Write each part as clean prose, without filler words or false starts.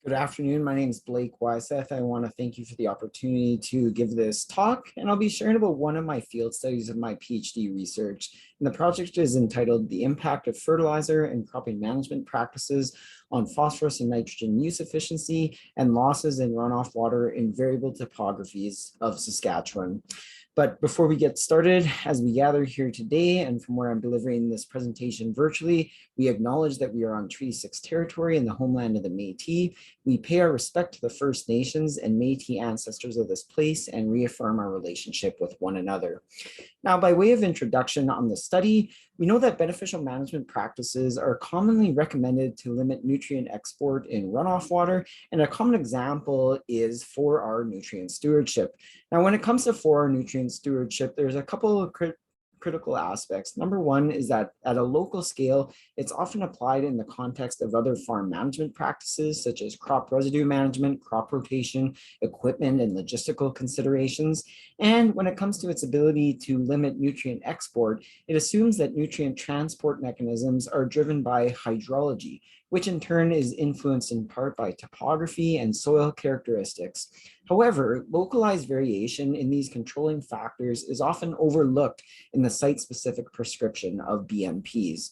Good afternoon. My name is Blake Weiseth. I want to thank you for the opportunity to give this talk, and I'll be sharing about one of my field studies of my PhD research. And the project is entitled The Impact of Fertilizer and Cropping Management Practices on Phosphorus and Nitrogen Use Efficiency and Losses in Runoff Water in Variable Topographies of Saskatchewan. But before we get started, as we gather here today and from where I'm delivering this presentation virtually, we acknowledge that we are on Treaty 6 territory in the homeland of the Métis. We pay our respect to the First Nations and Métis ancestors of this place and reaffirm our relationship with one another. Now, by way of introduction on the study, we know that beneficial management practices are commonly recommended to limit nutrient export in runoff water, and a common example is 4R nutrient stewardship. Now, when it comes to 4R nutrient stewardship, there's a couple of critical aspects. Number one is that at a local scale, it's often applied in the context of other farm management practices, such as crop residue management, crop rotation, equipment, and logistical considerations. And when it comes to its ability to limit nutrient export, it assumes that nutrient transport mechanisms are driven by hydrology, which in turn is influenced in part by topography and soil characteristics. However, localized variation in these controlling factors is often overlooked in the site-specific prescription of BMPs.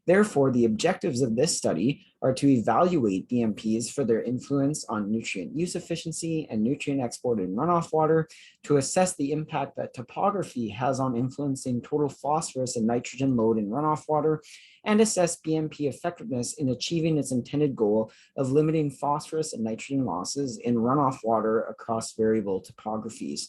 Therefore, the objectives of this study are to evaluate BMPs for their influence on nutrient use efficiency and nutrient export in runoff water, to assess the impact that topography has on influencing total phosphorus and nitrogen load in runoff water, and assess BMP effectiveness in achieving its intended goal of limiting phosphorus and nitrogen losses in runoff water across variable topographies.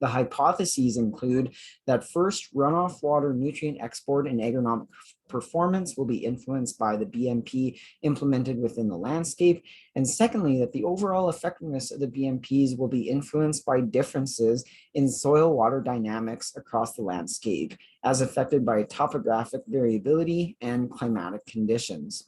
The hypotheses include that first, runoff water nutrient export and agronomic performance will be influenced by the BMP implemented within the landscape. And secondly, that the overall effectiveness of the BMPs will be influenced by differences in soil water dynamics across the landscape, as affected by topographic variability and climatic conditions.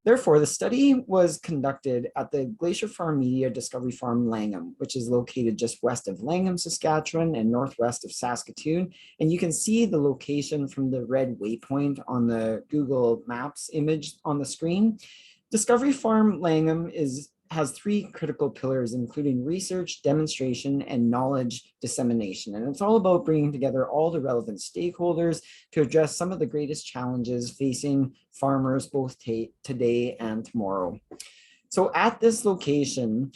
Therefore, the study was conducted at the Glacier Farm Media Discovery Farm Langham, which is located just west of Langham, Saskatchewan, and northwest of Saskatoon. And you can see the location from the red waypoint on the Google Maps image on the screen. Discovery Farm Langham has three critical pillars, including research, demonstration, and knowledge dissemination. And it's all about bringing together all the relevant stakeholders to address some of the greatest challenges facing farmers both today and tomorrow. So at this location,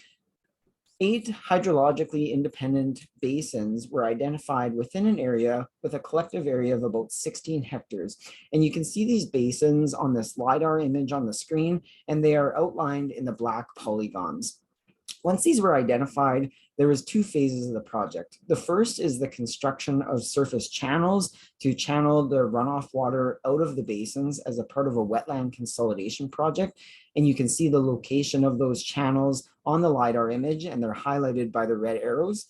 8 hydrologically independent basins were identified within an area with a collective area of about 16 hectares. And you can see these basins on this LiDAR image on the screen, and they are outlined in the black polygons. Once these were identified, there was 2 phases of the project. The first is the construction of surface channels to channel the runoff water out of the basins as a part of a wetland consolidation project. And you can see the location of those channels on the LiDAR image, and they're highlighted by the red arrows.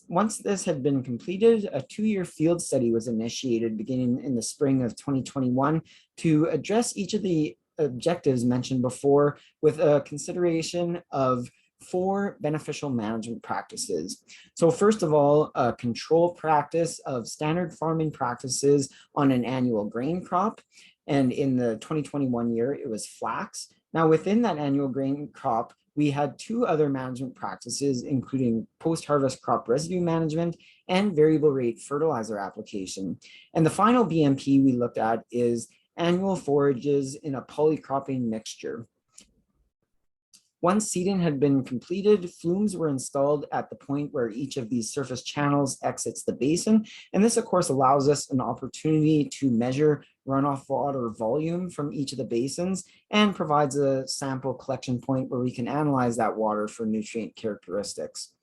Once this had been completed, a 2-year field study was initiated beginning in the spring of 2021 to address each of the objectives mentioned before with a consideration of 4 beneficial management practices. So first of all, a control practice of standard farming practices on an annual grain crop. And in the 2021 year, it was flax. Now within that annual grain crop, we had 2 other management practices, including post-harvest crop residue management and variable rate fertilizer application. And the final BMP we looked at is annual forages in a polycropping mixture. Once seeding had been completed, flumes were installed at the point where each of these surface channels exits the basin. And this, of course, allows us an opportunity to measure runoff water volume from each of the basins and provides a sample collection point where we can analyze that water for nutrient characteristics.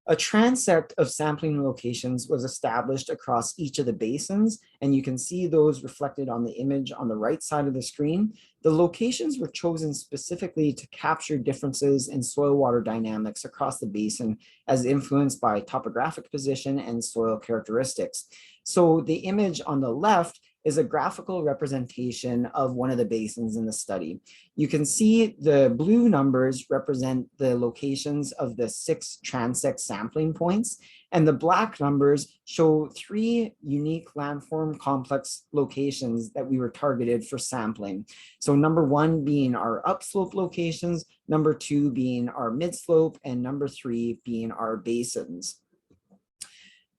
A transect of sampling locations was established across each of the basins, and you can see those reflected on the image on the right side of the screen. The locations were chosen specifically to capture differences in soil water dynamics across the basin as influenced by topographic position and soil characteristics. So the image on the left is a graphical representation of one of the basins in the study. You can see the blue numbers represent the locations of the 6 transect sampling points, And the black numbers show 3 unique landform complex locations that we were targeted for sampling. So number 1 being our upslope locations, number 2 being our midslope, and number 3 being our basins.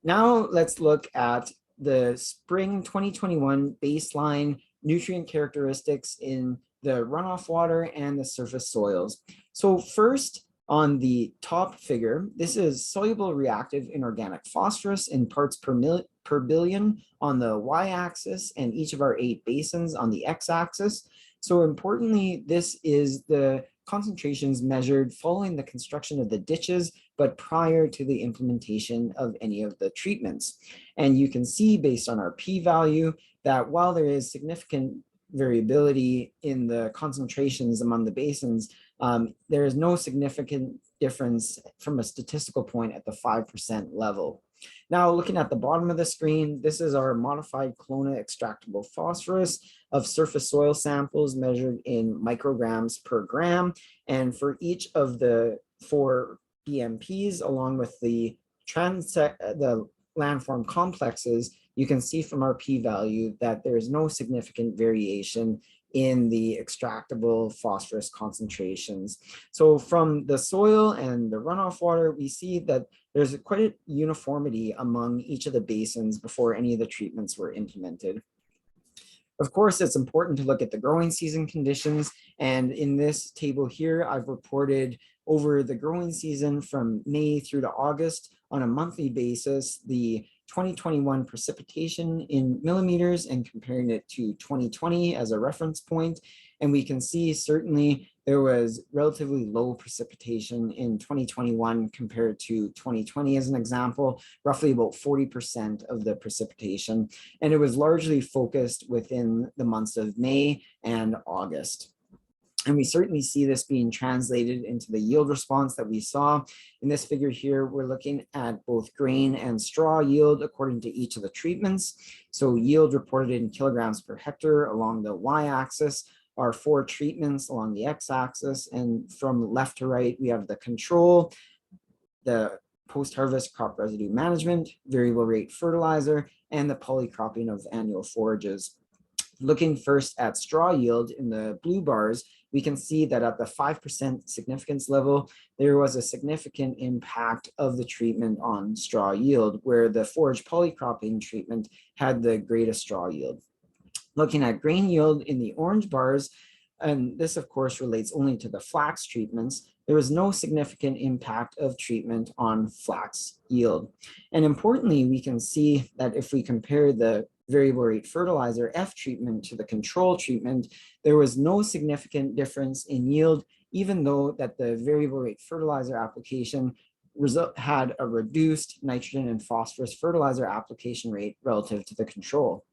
Now let's look at the spring 2021 baseline nutrient characteristics in the runoff water and the surface soils. So first, on the top figure, this is soluble reactive inorganic phosphorus in parts per billion on the y-axis and each of our 8 basins on the x-axis. So importantly, this is the concentrations measured following the construction of the ditches, but prior to the implementation of any of the treatments. And you can see based on our p-value that while there is significant variability in the concentrations among the basins, there is no significant difference from a statistical point at the 5% level. Now, looking at the bottom of the screen, this is our modified Kelowna extractable phosphorus of surface soil samples measured in micrograms per gram. And for each of the 4 BMPs, along with the landform complexes, you can see from our p-value that there is no significant variation in the extractable phosphorus concentrations. So from the soil and the runoff water, we see that there's quite a uniformity among each of the basins before any of the treatments were implemented. Of course, it's important to look at the growing season conditions. And in this table here, I've reported over the growing season from May through to August on a monthly basis, the 2021 precipitation in millimeters and comparing it to 2020 as a reference point. And we can see certainly there was relatively low precipitation in 2021 compared to 2020 as an example, roughly about 40% of the precipitation. And it was largely focused within the months of May and August. And we certainly see this being translated into the yield response that we saw. In this figure here, we're looking at both grain and straw yield according to each of the treatments. So yield reported in kilograms per hectare along the y-axis, our 4 treatments along the x-axis, and from left to right, we have the control, the post-harvest crop residue management, variable rate fertilizer, and the polycropping of annual forages. Looking first at straw yield in the blue bars, we can see that at the 5% significance level, there was a significant impact of the treatment on straw yield, where the forage polycropping treatment had the greatest straw yield. Looking at grain yield in the orange bars, and this of course relates only to the flax treatments, there was no significant impact of treatment on flax yield. And importantly, we can see that if we compare the variable rate fertilizer F treatment to the control treatment, there was no significant difference in yield, even though that the variable rate fertilizer application had a reduced nitrogen and phosphorus fertilizer application rate relative to the control.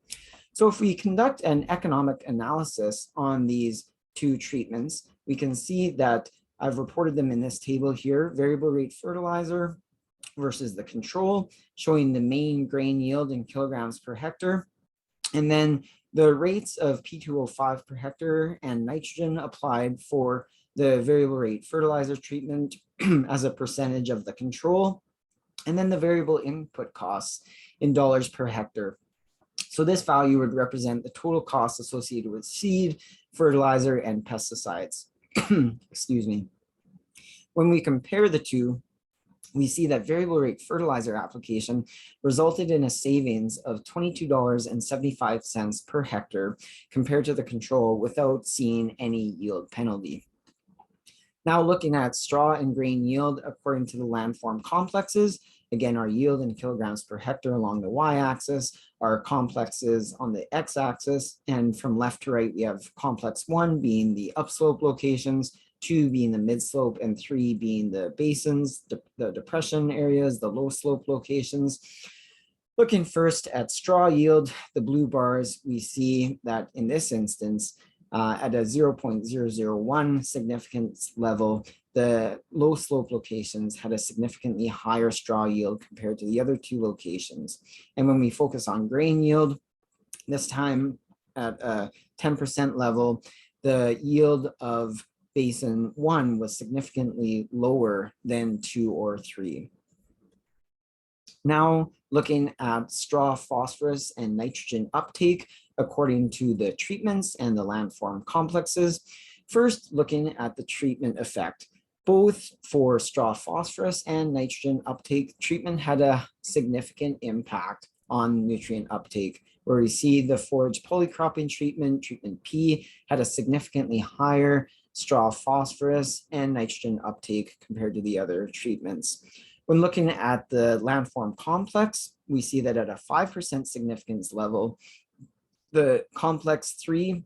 So if we conduct an economic analysis on these 2 treatments, we can see that I've reported them in this table here, variable rate fertilizer versus the control, showing the main grain yield in kilograms per hectare. And then the rates of P2O5 per hectare and nitrogen applied for the variable rate fertilizer treatment as a percentage of the control. And then the variable input costs in dollars per hectare. So this value would represent the total costs associated with seed, fertilizer, and pesticides. Excuse me. When we compare the two, we see that variable rate fertilizer application resulted in a savings of $22.75 per hectare compared to the control without seeing any yield penalty. Now looking at straw and grain yield according to the landform complexes, again, our yield in kilograms per hectare along the y-axis, our complexes on the x-axis, and from left to right, we have complex 1 being the upslope locations, 2 being the mid-slope, and 3 being the basins, the depression areas, the low slope locations. Looking first at straw yield, the blue bars, we see that in this instance, at a 0.001 significance level, the low slope locations had a significantly higher straw yield compared to the other 2 locations. And when we focus on grain yield, this time at a 10% level, the yield of basin 1 was significantly lower than 2 or 3. Now, looking at straw phosphorus and nitrogen uptake according to the treatments and the landform complexes. First, looking at the treatment effect. Both for straw phosphorus and nitrogen uptake, treatment had a significant impact on nutrient uptake, where we see the forage polycropping treatment, treatment P, had a significantly higher straw phosphorus and nitrogen uptake compared to the other treatments. When looking at the landform complex, we see that at a 5% significance level, the complex 3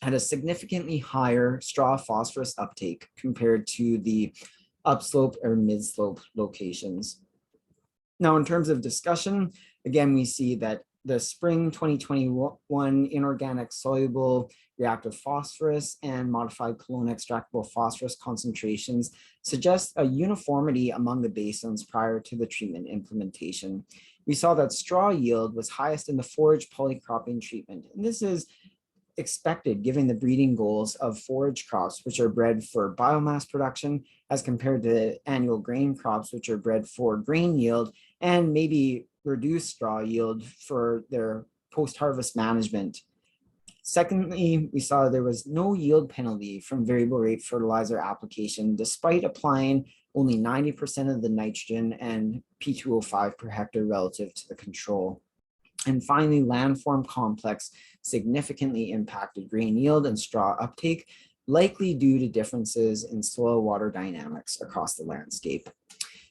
had a significantly higher straw phosphorus uptake compared to the upslope or midslope locations. Now, in terms of discussion, again, we see that the spring 2021 inorganic soluble reactive phosphorus and modified colon extractable phosphorus concentrations suggest a uniformity among the basins prior to the treatment implementation. We saw that straw yield was highest in the forage polycropping treatment. And this is expected given the breeding goals of forage crops, which are bred for biomass production, as compared to annual grain crops, which are bred for grain yield and maybe reduce straw yield for their post-harvest management. Secondly, we saw there was no yield penalty from variable rate fertilizer application, despite applying only 90% of the nitrogen and P2O5 per hectare relative to the control. And finally, landform complex significantly impacted grain yield and straw uptake, likely due to differences in soil water dynamics across the landscape.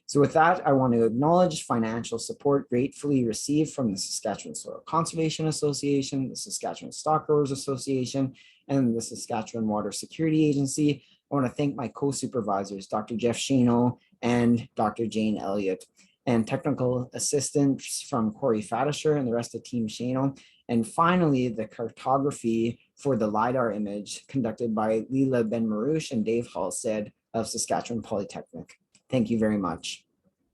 So with that, I want to acknowledge financial support gratefully received from the Saskatchewan Soil Conservation Association, the Saskatchewan Stock Growers Association, and the Saskatchewan Water Security Agency. I want to thank my co-supervisors, Dr. Jeff Schoenau and Dr. Jane Elliott, and technical assistants from Corey Fatisher and the rest of Team Schoenau. And finally, the cartography for the LiDAR image conducted by Leela Ben Marouche and Dave Halstead of Saskatchewan Polytechnic. Thank you very much.